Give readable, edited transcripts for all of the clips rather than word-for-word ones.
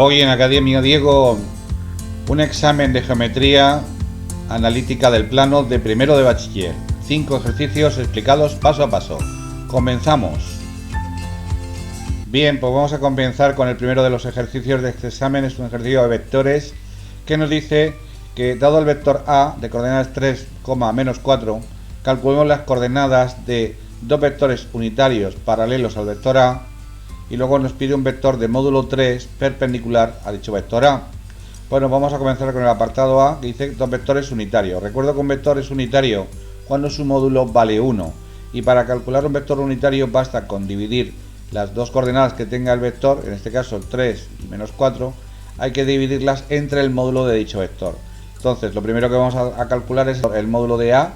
Hoy en Academia Diego, un examen de geometría analítica del plano de primero de bachiller. 5 ejercicios explicados paso a paso. Comenzamos. Bien, pues vamos a comenzar con el primero de los ejercicios de este examen. Es un ejercicio de vectores que nos dice que, dado el vector A de coordenadas 3, -4, calculemos las coordenadas de dos vectores unitarios paralelos al vector A, y luego nos pide un vector de módulo 3 perpendicular a dicho vector A. Bueno, vamos a comenzar con el apartado A, que dice dos vectores unitarios. Recuerdo que un vector es unitario cuando su módulo vale 1, y para calcular un vector unitario basta con dividir las dos coordenadas que tenga el vector, en este caso el 3 y -4, hay que dividirlas entre el módulo de dicho vector. Entonces, lo primero que vamos a calcular es el módulo de A.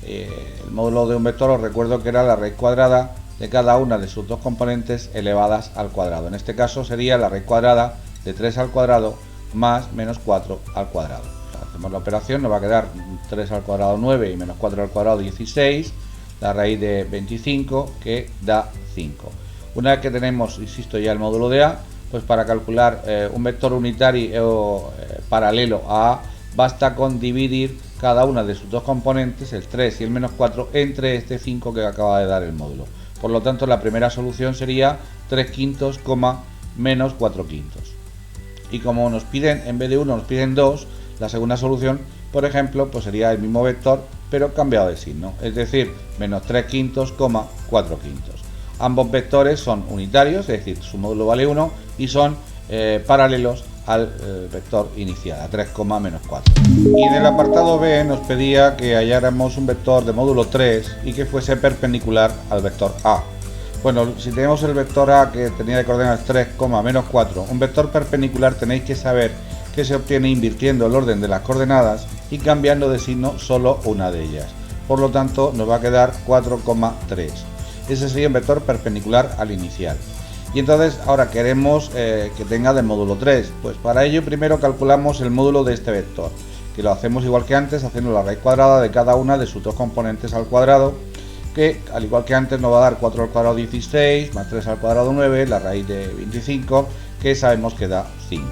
El módulo de un vector, os recuerdo que era la raíz cuadrada de cada una de sus dos componentes elevadas al cuadrado. En este caso sería la raíz cuadrada de 3 al cuadrado más -4 al cuadrado. Hacemos la operación, nos va a quedar 3 al cuadrado 9 y -4 al cuadrado 16, la raíz de 25 que da 5. Una vez que tenemos, insisto, ya el módulo de A, pues para calcular un vector unitario paralelo a A, basta con dividir cada una de sus dos componentes, el 3 y el -4, entre este 5 que acaba de dar el módulo. Por lo tanto, la primera solución sería 3 quintos, menos 4 quintos. Y como nos piden, en vez de 1, nos piden 2, la segunda solución, por ejemplo, pues sería el mismo vector, pero cambiado de signo. Es decir, menos 3 quintos, 4 quintos. Ambos vectores son unitarios, es decir, su módulo vale 1, y son paralelos al vector inicial, a 3, -4. Y en el apartado B nos pedía que halláramos un vector de módulo 3 y que fuese perpendicular al vector A. Bueno, si tenemos el vector A que tenía de coordenadas 3, -4, un vector perpendicular tenéis que saber que se obtiene invirtiendo el orden de las coordenadas y cambiando de signo solo una de ellas. Por lo tanto, nos va a quedar 4,3. Ese sería un vector perpendicular al inicial. Y entonces ahora queremos que tenga de módulo 3. Pues para ello primero calculamos el módulo de este vector, que lo hacemos igual que antes, haciendo la raíz cuadrada de cada una de sus dos componentes al cuadrado, que al igual que antes nos va a dar 4 al cuadrado 16, más 3 al cuadrado 9, la raíz de 25, que sabemos que da 5.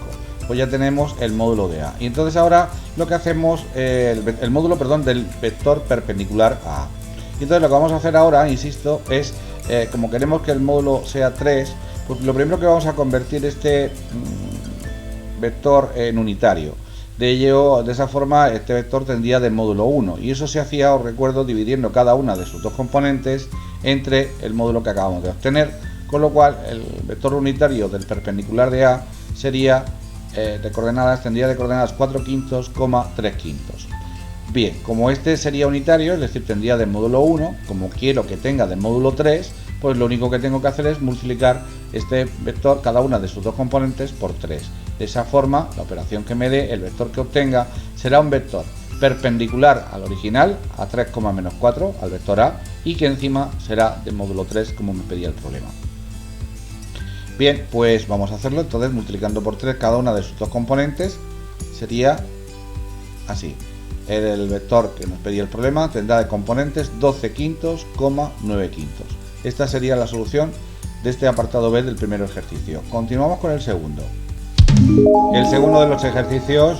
Pues ya tenemos el módulo de A. Y entonces ahora lo que hacemos, el módulo, del vector perpendicular a A. Y entonces lo que vamos a hacer ahora, insisto, es, como queremos que el módulo sea 3, pues lo primero que vamos a convertir este vector en unitario. De esa forma, este vector tendría de módulo 1, y eso se hacía, os recuerdo, dividiendo cada una de sus dos componentes entre el módulo que acabamos de obtener, con lo cual el vector unitario del perpendicular de A sería tendría de coordenadas 4 quintos, 3 quintos. Bien, como este sería unitario, es decir, tendría de módulo 1, como quiero que tenga de módulo 3, pues lo único que tengo que hacer es multiplicar este vector, cada una de sus dos componentes, por 3. De esa forma, la operación que me dé, el vector que obtenga, será un vector perpendicular al original, a 3, -4, al vector A, y que encima será de módulo 3, como me pedía el problema. Bien, pues vamos a hacerlo. Entonces, multiplicando por 3 cada una de sus dos componentes, sería así. El vector que nos pedía el problema tendrá de componentes 12 quintos, 9 quintos. Esta sería la solución de este apartado B del primer ejercicio. Continuamos con el segundo. El segundo de los ejercicios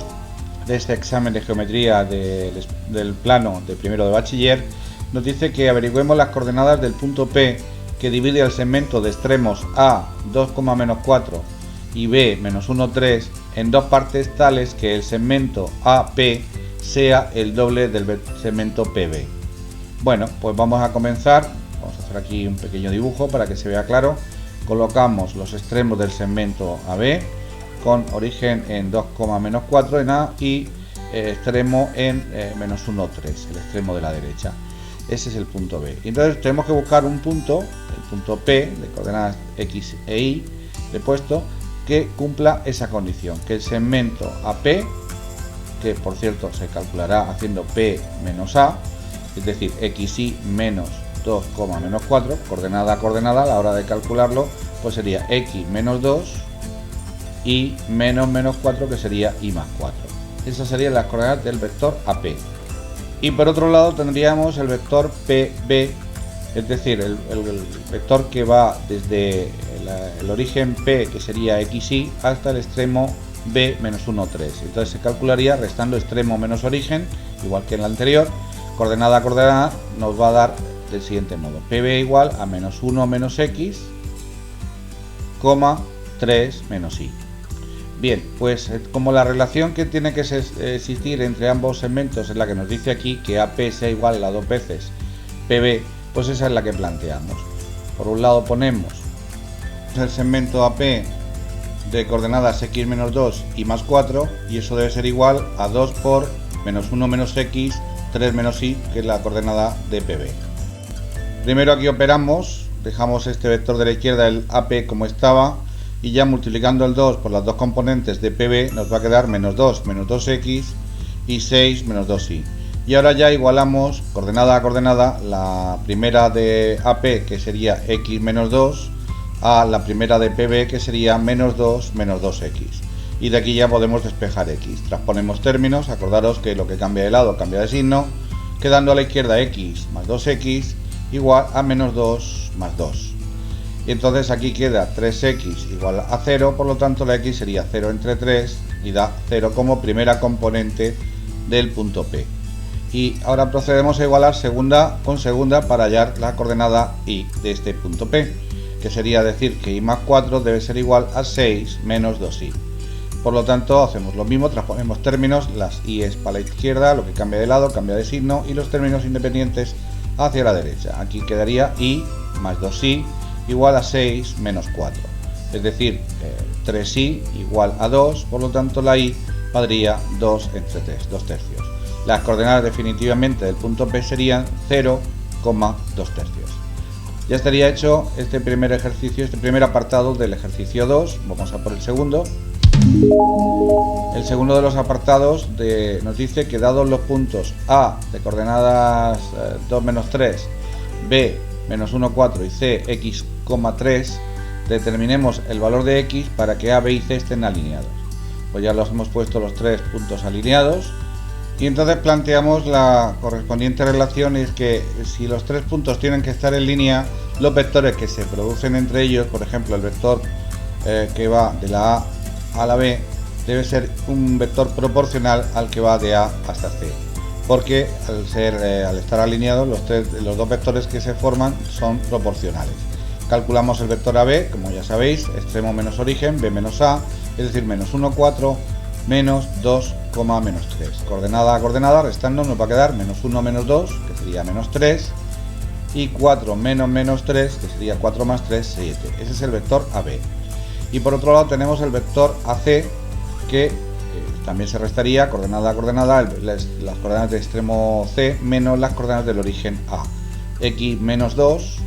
de este examen de geometría del plano de primero de bachiller nos dice que averigüemos las coordenadas del punto P que divide el segmento de extremos A 2, -4 y B -1, 3 en dos partes tales que el segmento AP sea el doble del segmento PB. Bueno, pues vamos a comenzar. Vamos a hacer aquí un pequeño dibujo para que se vea claro. Colocamos los extremos del segmento AB con origen en 2, -4 en A y extremo en -1, 3, el extremo de la derecha. Ese es el punto B. Y entonces tenemos que buscar un punto, el punto P, de coordenadas X e Y, le he puesto, que cumpla esa condición, que el segmento AP, que por cierto se calculará haciendo P menos A, es decir, XY menos 2, -4, coordenada a coordenada, a la hora de calcularlo, pues sería X menos 2 y menos 4, que sería Y más 4. Esas serían las coordenadas del vector AP. Y por otro lado tendríamos el vector PB, es decir, el vector que va desde el origen P, que sería xy, hasta el extremo B menos 1, 3. Entonces se calcularía restando extremo menos origen, igual que en la anterior, coordenada a coordenada, nos va a dar del siguiente modo: pb igual a menos 1 menos x, 3 menos y. Bien, pues como la relación que tiene que existir entre ambos segmentos es la que nos dice aquí, que AP sea igual a 2 veces PB, pues esa es la que planteamos. Por un lado ponemos el segmento AP de coordenadas x menos 2 y más 4, y eso debe ser igual a 2 por menos 1 menos x, 3 menos y, que es la coordenada de PB. Primero aquí operamos, dejamos este vector de la izquierda, el AP, como estaba, y ya multiplicando el 2 por las dos componentes de PB nos va a quedar menos 2 menos 2x y 6 menos 2y. Y ahora ya igualamos coordenada a coordenada la primera de AP, que sería x menos 2, a la primera de PB, que sería menos 2 menos 2x. Y de aquí ya podemos despejar x. Transponemos términos, acordaros que lo que cambia de lado cambia de signo, quedando a la izquierda x más 2x igual a menos 2 más 2. Y entonces aquí queda 3x igual a 0, por lo tanto la x sería 0 entre 3 y da 0 como primera componente del punto P. Y ahora procedemos a igualar segunda con segunda para hallar la coordenada y de este punto P, que sería decir que y más 4 debe ser igual a 6 menos 2y. Por lo tanto hacemos lo mismo, transponemos términos, las y es para la izquierda, lo que cambia de lado cambia de signo, y los términos independientes hacia la derecha. Aquí quedaría y más 2y igual a 6 menos 4, es decir, 3y igual a 2, por lo tanto la y valdría 2 entre 3, 2 tercios. Las coordenadas definitivamente del punto P serían 0, 2 tercios. Ya estaría hecho este primer ejercicio, este primer apartado del ejercicio 2. Vamos a por el segundo. El segundo de los apartados nos dice que dados los puntos A de coordenadas 2 menos 3, B menos 1, 4 y C, x, 3, determinemos el valor de x para que A, B y C estén alineados. Pues ya los hemos puesto los tres puntos alineados, y entonces planteamos la correspondiente relación, y es que si los tres puntos tienen que estar en línea, los vectores que se producen entre ellos, por ejemplo el vector que va de la A a la B, debe ser un vector proporcional al que va de A hasta C, porque al estar alineados los dos vectores que se forman son proporcionales. Calculamos el vector AB, como ya sabéis, extremo menos origen, B menos A, es decir, menos 1, 4, menos 2, menos 3. Coordenada a coordenada, restando, nos va a quedar menos 1 menos 2, que sería menos 3, y 4 menos menos 3, que sería 4 más 3, 7. Ese es el vector AB. Y por otro lado tenemos el vector AC, que también se restaría coordenada a coordenada las coordenadas de extremo C menos las coordenadas del origen A. X menos 2,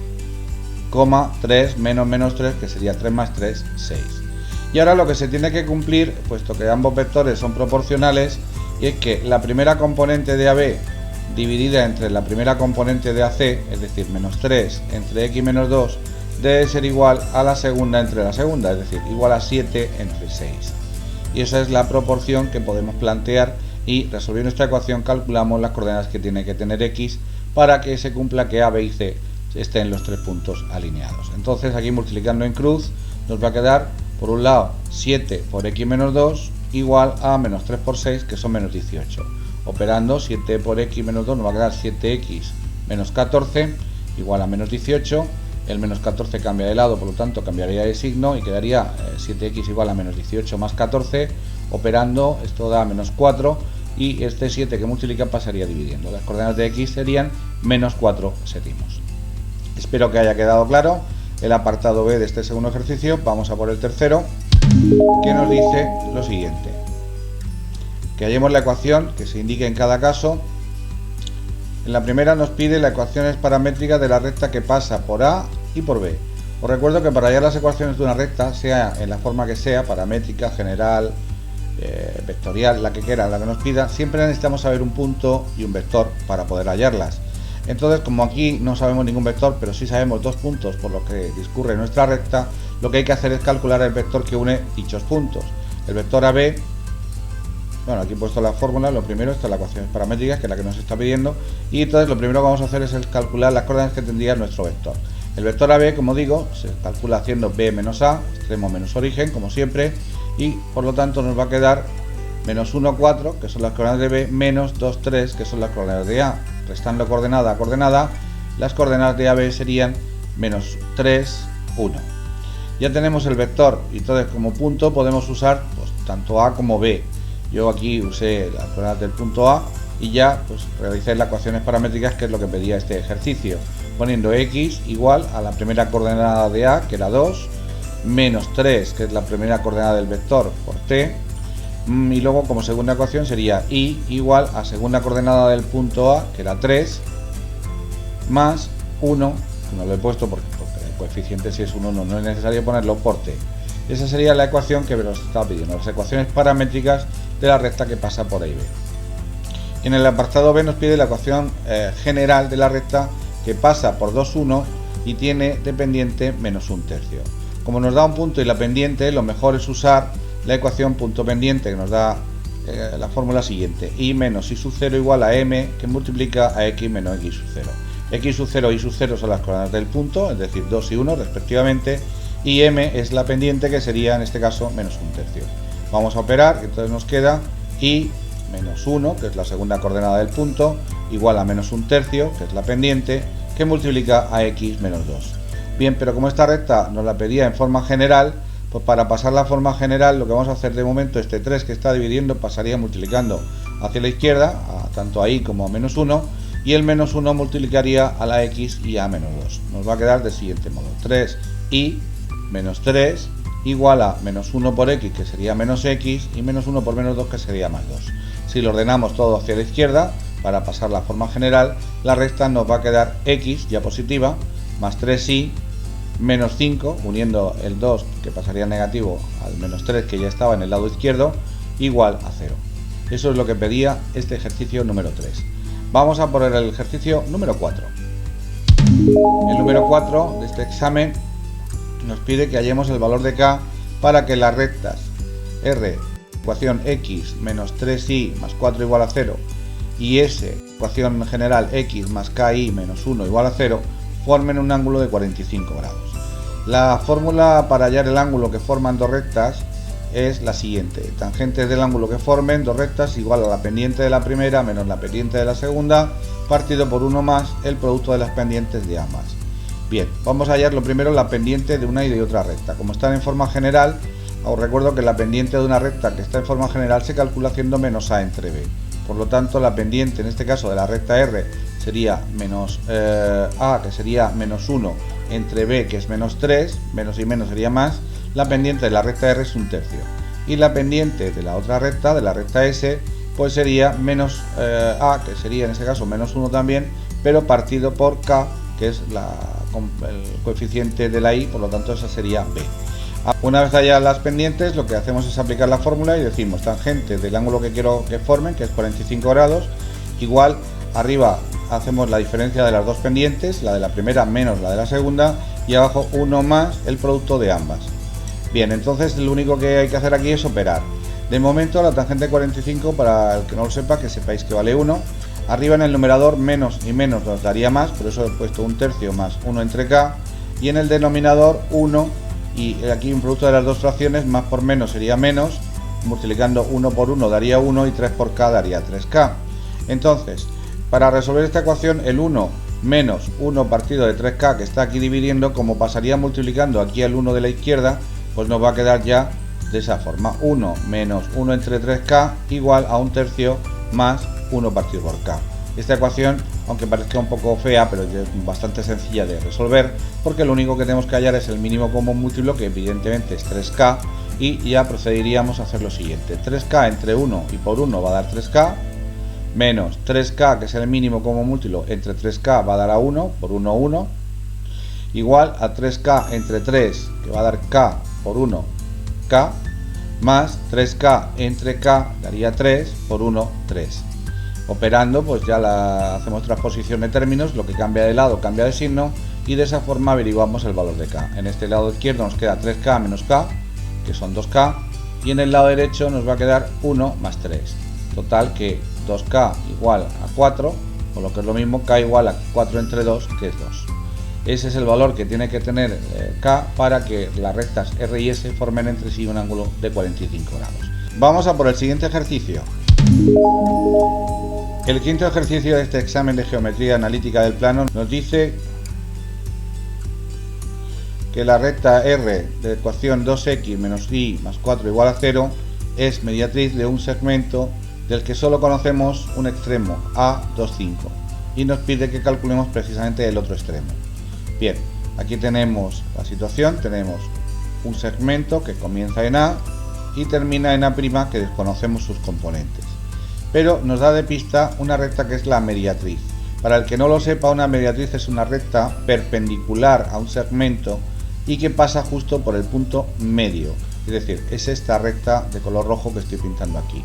3 menos menos 3, que sería 3 más 3, 6. Y ahora lo que se tiene que cumplir, puesto que ambos vectores son proporcionales, y es que la primera componente de AB dividida entre la primera componente de AC, es decir, menos 3 entre x menos 2, debe ser igual a la segunda entre la segunda, es decir, igual a 7 entre 6. Y esa es la proporción que podemos plantear, y resolviendo esta ecuación calculamos las coordenadas que tiene que tener x para que se cumpla que A, B y C estén los tres puntos alineados. Entonces aquí multiplicando en cruz nos va a quedar, por un lado, 7 por x menos 2 igual a menos 3 por 6, que son menos 18. Operando 7 por x menos 2 nos va a quedar 7x menos 14 igual a menos 18. El menos 14 cambia de lado, por lo tanto cambiaría de signo y quedaría 7x igual a menos 18 más 14. Operando esto da menos 4, y este 7 que multiplica pasaría dividiendo. Las coordenadas de x serían menos 4 séptimos. Espero que haya quedado claro el apartado B de este segundo ejercicio. Vamos a por el tercero, que nos dice lo siguiente: que hallemos la ecuación que se indique en cada caso. En la primera nos pide la ecuación paramétrica de la recta que pasa por A y por B. Os recuerdo que para hallar las ecuaciones de una recta, sea en la forma que sea, paramétrica, general, vectorial, la que quiera, la que nos pida, siempre necesitamos saber un punto y un vector para poder hallarlas. Entonces, como aquí no sabemos ningún vector, pero sí sabemos dos puntos por los que discurre nuestra recta, lo que hay que hacer es calcular el vector que une dichos puntos. El vector AB Bueno, aquí he puesto la fórmula, lo primero, esta es la ecuación paramétrica, que es la que nos está pidiendo, y entonces lo primero que vamos a hacer es calcular las coordenadas que tendría nuestro vector. El vector AB, como digo, se calcula haciendo B menos A, extremo menos origen, como siempre, y por lo tanto nos va a quedar menos 1, 4, que son las coordenadas de B, menos 2, 3, que son las coordenadas de A. Restando coordenada a coordenada, las coordenadas de AB serían menos 3, 1. Ya tenemos el vector, y entonces como punto podemos usar pues, tanto A como B. Yo aquí usé las coordenadas del punto A y ya pues realicé las ecuaciones paramétricas, que es lo que pedía este ejercicio, poniendo x igual a la primera coordenada de A, que era 2, menos 3, que es la primera coordenada del vector, por t, y luego como segunda ecuación sería y igual a segunda coordenada del punto A, que era 3, más 1, no lo he puesto porque el coeficiente, si es 1 no es necesario ponerlo, por t. Esa sería la ecuación que me nos estaba pidiendo, las ecuaciones paramétricas de la recta que pasa por ahí B. En el apartado B nos pide la ecuación general de la recta que pasa por 2, 1 y tiene de pendiente menos 1 tercio. Como nos da un punto y la pendiente, lo mejor es usar la ecuación punto pendiente, que nos da la fórmula siguiente: y menos y sub 0 igual a m, que multiplica a x menos x sub 0. X sub 0 y sub 0 son las coordenadas del punto, es decir, 2 y 1 respectivamente, y m es la pendiente, que sería en este caso menos 1 tercio. Vamos a operar, entonces nos queda y menos 1, que es la segunda coordenada del punto, igual a menos 1 tercio, que es la pendiente, que multiplica a x menos 2. Bien, pero como esta recta nos la pedía en forma general, pues para pasar la forma general lo que vamos a hacer de momento, este 3 que está dividiendo pasaría multiplicando hacia la izquierda, tanto a y como a menos 1, y el menos 1 multiplicaría a la x y a menos 2. Nos va a quedar del siguiente modo: 3y menos 3 igual a menos 1 por x, que sería menos x, y menos 1 por menos 2, que sería más 2. Si lo ordenamos todo hacia la izquierda, para pasar la forma general, la recta nos va a quedar x ya positiva, más 3y, menos 5, uniendo el 2, que pasaría negativo, al menos 3, que ya estaba en el lado izquierdo, igual a 0. Eso es lo que pedía este ejercicio número 3. Vamos a poner el ejercicio número 4. El número 4 de este examen nos pide que hallemos el valor de k para que las rectas R, ecuación x menos 3y más 4 igual a 0, y S, ecuación general x más ki menos 1 igual a 0, formen un ángulo de 45 grados. La fórmula para hallar el ángulo que forman dos rectas es la siguiente: tangente del ángulo que formen dos rectas igual a la pendiente de la primera menos la pendiente de la segunda, partido por 1 más el producto de las pendientes de ambas. Bien, vamos a hallar lo primero la pendiente de una y de otra recta. Como están en forma general, os recuerdo que la pendiente de una recta que está en forma general se calcula haciendo menos a entre b. Por lo tanto, la pendiente en este caso de la recta R sería menos a, que sería menos 1, entre b, que es menos 3, menos y menos sería más. La pendiente de la recta R es 1 tercio. Y la pendiente de la otra recta, de la recta S, pues sería menos a, que sería en este caso menos 1 también, pero partido por k, que es el coeficiente de la y, por lo tanto esa sería b. Una vez halladas las pendientes, lo que hacemos es aplicar la fórmula y decimos tangente del ángulo que quiero que formen, que es 45 grados, igual, arriba hacemos la diferencia de las dos pendientes, la de la primera menos la de la segunda, y abajo 1 más el producto de ambas. Bien, entonces lo único que hay que hacer aquí es operar. De momento la tangente 45, para el que no lo sepa, que sepáis que vale 1. Arriba en el numerador menos y menos nos daría más, por eso he puesto 1 tercio más 1 entre k, y en el denominador 1, y aquí un producto de las dos fracciones, más por menos sería menos, multiplicando 1 por 1 daría 1 y 3 por k daría 3k. Entonces, para resolver esta ecuación, el 1 menos 1 partido de 3k, que está aquí dividiendo, como pasaría multiplicando aquí al 1 de la izquierda, pues nos va a quedar ya de esa forma: 1 menos 1 entre 3k igual a 1 tercio más 1 partido por k. Esta ecuación, aunque parezca un poco fea, pero es bastante sencilla de resolver, porque lo único que tenemos que hallar es el mínimo común múltiplo, que evidentemente es 3k, y ya procederíamos a hacer lo siguiente: 3k entre 1 y por 1 va a dar 3k, menos 3k, que es el mínimo común múltiplo, entre 3k va a dar a 1, por 1, 1, igual a 3k entre 3, que va a dar k por 1, k, más 3k entre k daría 3, por 1, 3. Operando, pues ya hacemos transposición de términos, lo que cambia de lado cambia de signo, y de esa forma averiguamos el valor de k. En este lado izquierdo nos queda 3k menos k, que son 2k, y en el lado derecho nos va a quedar 1 más 3. Total que 2k igual a 4, o lo que es lo mismo, k igual a 4 entre 2, que es 2. Ese es el valor que tiene que tener k para que las rectas R y S formen entre sí un ángulo de 45 grados. Vamos a por el siguiente ejercicio. El quinto ejercicio de este examen de geometría analítica del plano nos dice que la recta R de ecuación 2x menos y más 4 igual a 0 es mediatriz de un segmento del que solo conocemos un extremo, A, 2, 5, y nos pide que calculemos precisamente el otro extremo. Bien, aquí tenemos la situación, tenemos un segmento que comienza en A y termina en A', que desconocemos sus componentes, pero nos da de pista una recta que es la mediatriz. Para el que no lo sepa, una mediatriz es una recta perpendicular a un segmento y que pasa justo por el punto medio, es decir, es esta recta de color rojo que estoy pintando aquí.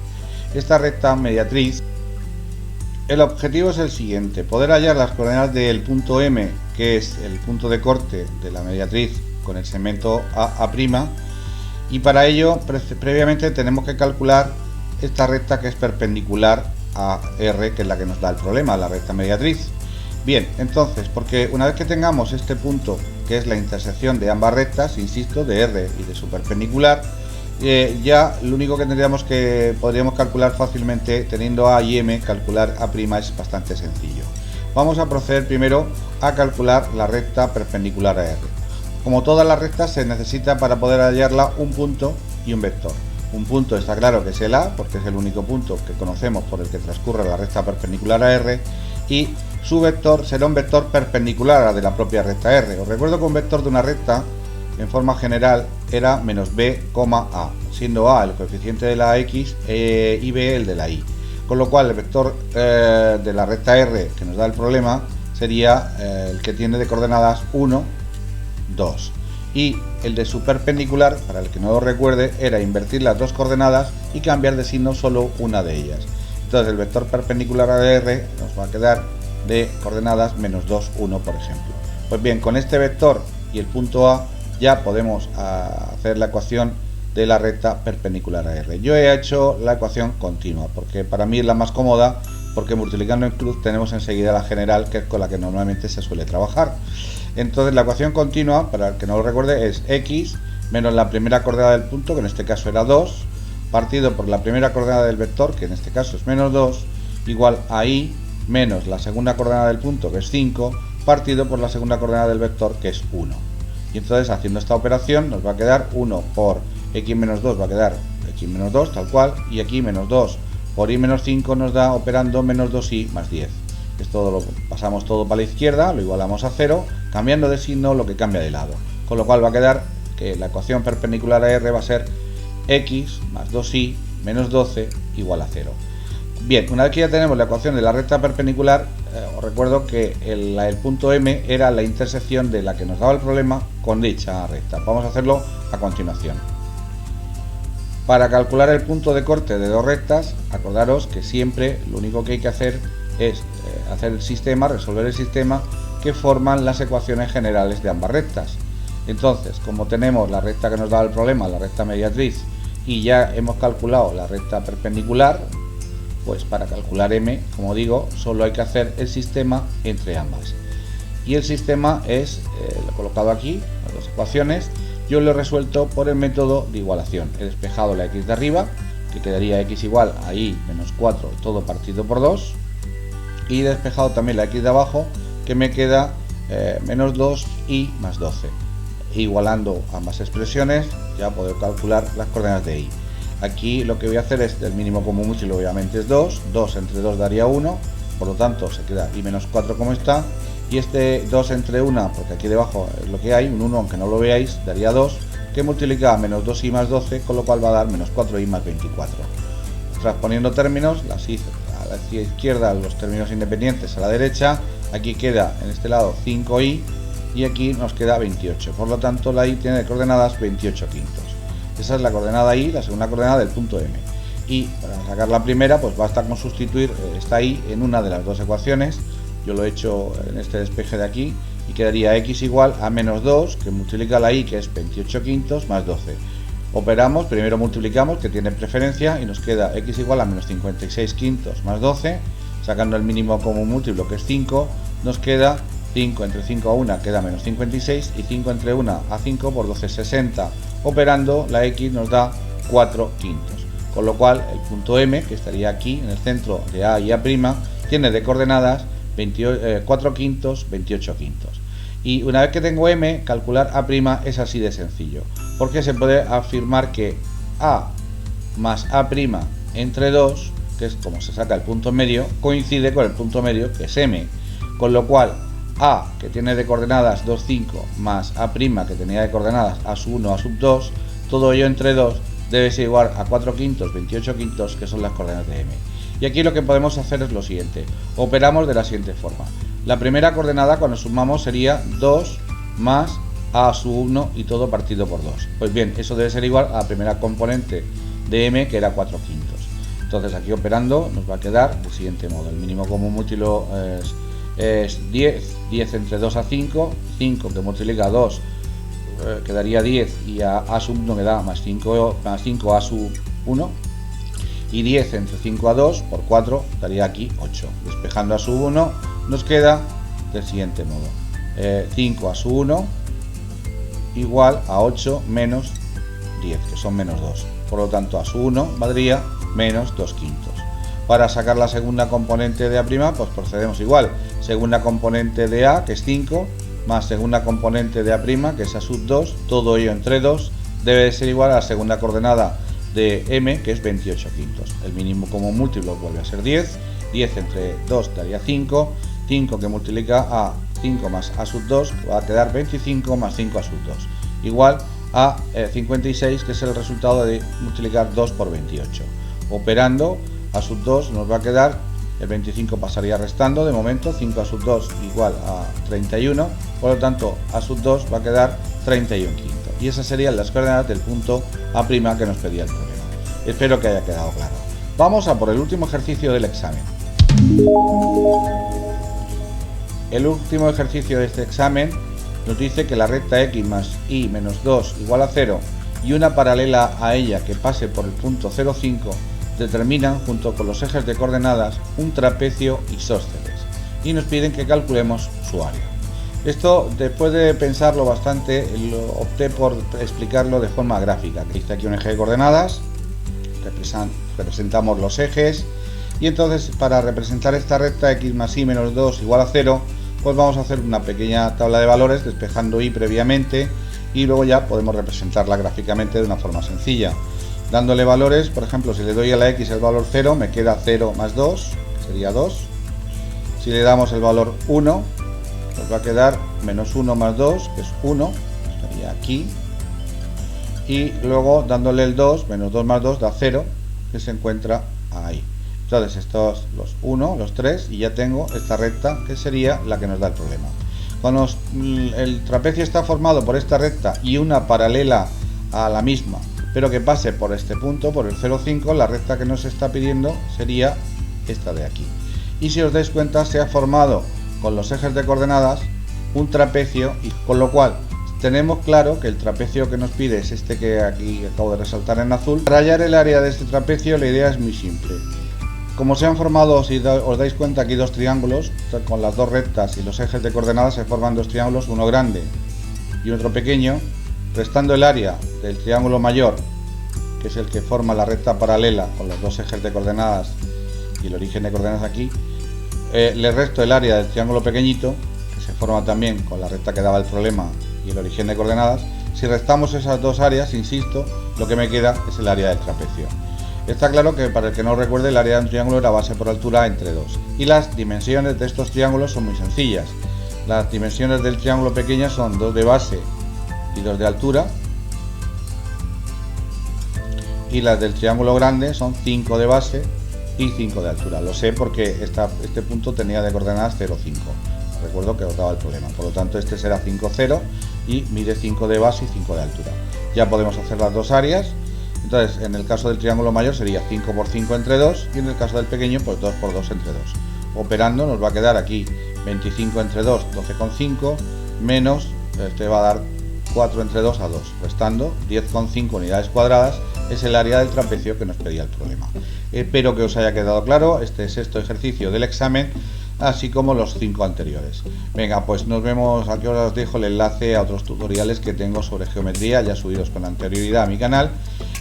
Esta recta mediatriz, el objetivo es el siguiente: poder hallar las coordenadas del punto M, que es el punto de corte de la mediatriz con el segmento A', y para ello previamente tenemos que calcular esta recta que es perpendicular a R, que es la que nos da el problema, la recta mediatriz. Bien, entonces, porque una vez que tengamos este punto, que es la intersección de ambas rectas, insisto, de R y de su perpendicular, ya lo único que podríamos calcular fácilmente, teniendo A y M, calcular A' es bastante sencillo. Vamos a proceder primero a calcular la recta perpendicular a R. Como todas las rectas, se necesita para poder hallarla un punto y un vector. Un punto está claro que es el A, porque es el único punto que conocemos por el que transcurre la recta perpendicular a R, y su vector será un vector perpendicular a la de la propia recta R. Os recuerdo que un vector de una recta, en forma general, era menos b, a, siendo a el coeficiente de la x y b el de la y. Con lo cual el vector de la recta R que nos da el problema sería el que tiene de coordenadas 1, 2. Y el de su perpendicular, para el que no lo recuerde, era invertir las dos coordenadas y cambiar de signo solo una de ellas. Entonces el vector perpendicular a R nos va a quedar de coordenadas menos 2, 1, por ejemplo. Pues bien, con este vector y el punto A ya podemos hacer la ecuación de la recta perpendicular a R. Yo he hecho la ecuación continua porque para mí es la más cómoda, porque multiplicando en cruz tenemos enseguida la general, que es con la que normalmente se suele trabajar. Entonces la ecuación continua, para el que no lo recuerde, es x menos la primera coordenada del punto, que en este caso era 2, partido por la primera coordenada del vector, que en este caso es menos 2, igual a y menos la segunda coordenada del punto, que es 5, partido por la segunda coordenada del vector, que es 1. Y entonces, haciendo esta operación, nos va a quedar 1 por x menos 2, va a quedar x menos 2, tal cual, y aquí menos 2 por y menos 5 nos da, operando, menos 2y más 10. Esto lo pasamos todo para la izquierda, lo igualamos a 0, cambiando de signo lo que cambia de lado. Con lo cual va a quedar que la ecuación perpendicular a R va a ser x más 2y menos 12 igual a 0. Bien, una vez que ya tenemos la ecuación de la recta perpendicular, os recuerdo que el punto M era la intersección de la que nos daba el problema con dicha recta. Vamos a hacerlo a continuación. Para calcular el punto de corte de dos rectas, acordaros que siempre lo único que hay que hacer es hacer el sistema, resolver el sistema que forman las ecuaciones generales de ambas rectas. Entonces, como tenemos la recta que nos daba el problema, la recta mediatriz, y ya hemos calculado la recta perpendicular, pues para calcular M, como digo, solo hay que hacer el sistema entre ambas. Y el sistema es, lo he colocado aquí, las dos ecuaciones. Yo lo he resuelto por el método de igualación. He despejado la x de arriba, que quedaría x igual a y menos 4, todo partido por 2. Y he despejado también la x de abajo, que me queda menos 2y más 12. Igualando ambas expresiones, ya puedo calcular las coordenadas de y. Aquí lo que voy a hacer es del mínimo común múltiplo, obviamente es 2. 2 entre 2 daría 1, por lo tanto se queda y menos 4 como está. Y este 2 entre 1, porque aquí debajo es lo que hay, un 1 aunque no lo veáis, daría 2, que multiplica a menos 2y más 12, con lo cual va a dar menos 4y más 24. Transponiendo términos, a la izquierda los términos independientes, a la derecha, aquí queda en este lado 5y y aquí nos queda 28. Por lo tanto la y tiene de coordenadas 28 quintos. Esa es la coordenada y, la segunda coordenada del punto M. Y para sacar la primera, pues basta con sustituir esta y en una de las dos ecuaciones. Yo lo he hecho en este despeje de aquí y quedaría x igual a menos 2, que multiplica la y, que es 28 quintos, más 12. Operamos, primero multiplicamos, que tiene preferencia, y nos queda x igual a menos 56 quintos más 12, sacando el mínimo común múltiplo, que es 5, nos queda 5 entre 5 a 1 queda menos 56, y 5 entre 1 a 5 por 12 es 60. Operando, la x nos da 4 quintos, con lo cual el punto M, que estaría aquí en el centro de A y A', tiene de coordenadas 4 quintos, 28 quintos. Y una vez que tengo M, calcular A' es así de sencillo, porque se puede afirmar que A más A' entre 2, que es como se saca el punto medio, coincide con el punto medio, que es M, con lo cual A, que tiene de coordenadas 2, 5, más A', que tenía de coordenadas A1, A2, todo ello entre 2 debe ser igual a 4 quintos, 28 quintos, que son las coordenadas de M. Y aquí lo que podemos hacer es lo siguiente: operamos de la siguiente forma. La primera coordenada, cuando sumamos, sería 2 más A1 y todo partido por 2. Pues bien, eso debe ser igual a la primera componente de M, que era 4 quintos. Entonces aquí operando nos va a quedar del siguiente modo: el mínimo común múltiplo es 10, 10 entre 2 a 5, 5 que multiplica a 2 quedaría 10, y a sub 1 me da más 5 a sub 1, y 10 entre 5 a 2 por 4 daría aquí 8. Despejando a sub 1 nos queda del siguiente modo: 5 a sub 1 igual a 8 menos 10, que son menos 2. Por lo tanto, a sub 1 valdría menos 2 quintos. Para sacar la segunda componente de A', pues procedemos igual: segunda componente de A, que es 5, más segunda componente de A', que es A sub 2, todo ello entre 2, debe ser igual a la segunda coordenada de M, que es 28 quintos. El mínimo común múltiplo vuelve a ser 10, 10 entre 2 daría 5, 5 que multiplica a 5 más A sub 2, que va a quedar 25 más 5 A sub 2, igual a 56, que es el resultado de multiplicar 2 por 28. Operando, A sub 2 nos va a quedar, el 25 pasaría restando, de momento 5 A sub 2 igual a 31, por lo tanto A sub 2 va a quedar 31 quintos. Y esas serían las coordenadas del punto A' que nos pedía el problema. Espero que haya quedado claro. Vamos a por el último ejercicio del examen. El último ejercicio de este examen nos dice que la recta x más y menos 2 igual a 0 y una paralela a ella que pase por el punto 0,5 determinan, junto con los ejes de coordenadas, un trapecio isósceles, y nos piden que calculemos su área. Esto, después de pensarlo bastante, opté por explicarlo de forma gráfica. Dice aquí un eje de coordenadas, representamos los ejes, y entonces para representar esta recta x más y menos 2 igual a 0, pues vamos a hacer una pequeña tabla de valores despejando y previamente, y luego ya podemos representarla gráficamente de una forma sencilla. Dándole valores, por ejemplo, si le doy a la x el valor 0, me queda 0 más 2, que sería 2. Si le damos el valor 1, nos va a quedar menos 1 más 2, que es 1, estaría aquí. Y luego dándole el 2, menos 2 más 2 da 0, que se encuentra ahí. Entonces estos, los 1, los 3, y ya tengo esta recta, que sería la que nos da el problema. Cuando el trapecio está formado por esta recta y una paralela a la misma, pero que pase por este punto, por el 0,5, la recta que nos está pidiendo sería esta de aquí. Y si os dais cuenta, se ha formado con los ejes de coordenadas un trapecio, y con lo cual tenemos claro que el trapecio que nos pide es este que aquí acabo de resaltar en azul. Para hallar el área de este trapecio, la idea es muy simple. Como se han formado, si os dais cuenta, aquí dos triángulos, con las dos rectas y los ejes de coordenadas se forman dos triángulos, uno grande y otro pequeño. Restando el área del triángulo mayor, que es el que forma la recta paralela con los dos ejes de coordenadas y el origen de coordenadas aquí, le resto el área del triángulo pequeñito, que se forma también con la recta que daba el problema y el origen de coordenadas. Si restamos esas dos áreas, insisto, lo que me queda es el área del trapecio. Está claro que, para el que no recuerde, el área de un triángulo era base por altura entre 2. Y las dimensiones de estos triángulos son muy sencillas. Las dimensiones del triángulo pequeño son 2 de base y 2 de altura, y las del triángulo grande son 5 de base y 5 de altura. Lo sé porque este punto tenía de coordenadas 0,5. Recuerdo que os daba el problema. Por lo tanto, este será 5, 0 y mide 5 de base y 5 de altura. Ya podemos hacer las dos áreas. Entonces, en el caso del triángulo mayor sería 5 por 5 entre 2, y en el caso del pequeño, pues 2 por 2 entre 2. Operando nos va a quedar aquí 25 entre 2, 12,5, menos, este va a dar 4 entre 2 a 2, restando 10,5 unidades cuadradas, es el área del trapecio que nos pedía el problema. Espero que os haya quedado claro este sexto ejercicio del examen, así como los 5 anteriores. Venga, pues nos vemos. Aquí ahora os dejo el enlace a otros tutoriales que tengo sobre geometría ya subidos con anterioridad a mi canal,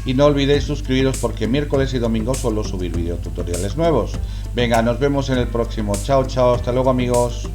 y no olvidéis suscribiros porque miércoles y domingo suelo subir videotutoriales nuevos. Venga, nos vemos en el próximo. Chao, chao, hasta luego amigos.